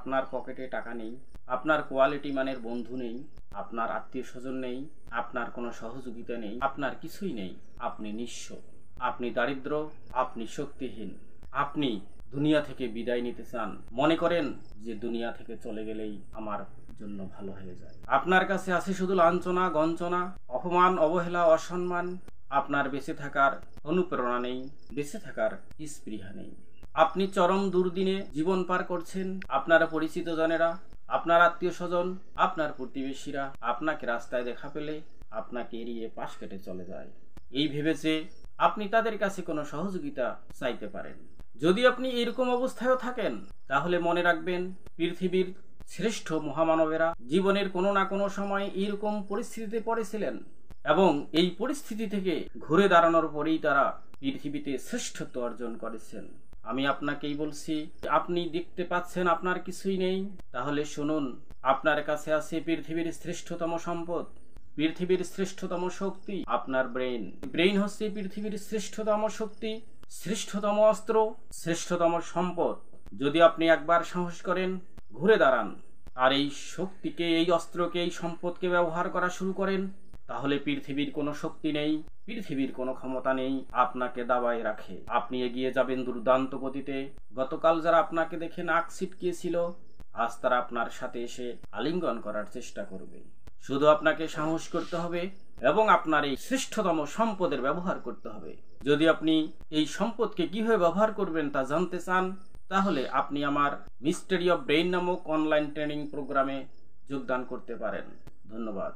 আপনার পকেটে টাকা নেই, আপনার কোয়ালিটি মানের বন্ধু নেই, আপনার আত্মীয় স্বজন নেই, আপনার কোনো সহযোগিতা নেই, আপনার কিছুই নেই, আপনি নিঃস্ব, আপনি দারিদ্র, আপনি শক্তিহীন, আপনি দুনিয়া থেকে বিদায় নিতে চান, মনে করেন যে দুনিয়া থেকে চলে গেলেই আমার জন্য ভালো হয়ে যায়। আপনার কাছে আছে শুধু লাঞ্ছনা, গঞ্জনা, অপমান, অবহেলা, অসম্মান। আপনার বেঁচে থাকার অনুপ্রেরণা নেই, বেঁচে থাকার স্পৃহা নেই। আপনি চরম দুর্দিনে জীবন পার করছেন। আপনার পরিচিত জনেরা, আপনার আত্মীয় স্বজন, আপনার প্রতিবেশীরা আপনাকে রাস্তায় দেখা পেলে আপনাকে এড়িয়ে পাশ কেটে চলে যায়। এই ভেবেছে আপনি তাদের কাছে কোনো সহযোগিতা চাইতে পারেন। যদি আপনি এরকম অবস্থায়ও থাকেন, তাহলে মনে রাখবেন পৃথিবীর শ্রেষ্ঠ মহামানবেরা জীবনের কোনো না কোনো সময় এরকম পরিস্থিতিতে পড়েছিলেন এবং এই পরিস্থিতি থেকে ঘুরে দাঁড়ানোর পরেই তারা পৃথিবীতে শ্রেষ্ঠত্ব অর্জন করেছেন। আমি আপনাকেই বলছি, আপনি দেখতে পাচ্ছেন আপনার কিছুই নেই, তাহলে শুনুন, আপনার কাছে আছে পৃথিবীর শ্রেষ্ঠতম সম্পদ, পৃথিবীর শ্রেষ্ঠতম শক্তি, আপনার ব্রেইন। ব্রেইন হচ্ছে পৃথিবীর শ্রেষ্ঠতম শক্তি, শ্রেষ্ঠতম অস্ত্র, শ্রেষ্ঠতম সম্পদ। যদি আপনি একবার সাহস করেন, ঘুরে দাঁড়ান আর এই শক্তিকে, এই অস্ত্রকে, এই সম্পদকে ব্যবহার করা শুরু করেন, তাহলে পৃথিবীর কোনো শক্তি নেই, পৃথিবীর কোনো ক্ষমতা নেই আপনাকে দাবায় রাখে। আপনি এগিয়ে যাবেন দুর্দান্ত গতিতে। গতকাল যারা আপনাকে দেখে নাক ছিটকিয়েছিল, আজ তারা আপনার সাথে এসে আলিঙ্গন করার চেষ্টা করবে। শুধু আপনাকে সাহস করতে হবে এবং আপনার এই শ্রেষ্ঠতম সম্পদের ব্যবহার করতে হবে। যদি আপনি এই সম্পদকে কিভাবে ব্যবহার করবেন তা জানতে চান, তাহলে আপনি আমার মিস্ট্রি অফ ব্রেইন নামক অনলাইন ট্রেনিং প্রোগ্রামে যোগদান করতে পারেন। ধন্যবাদ।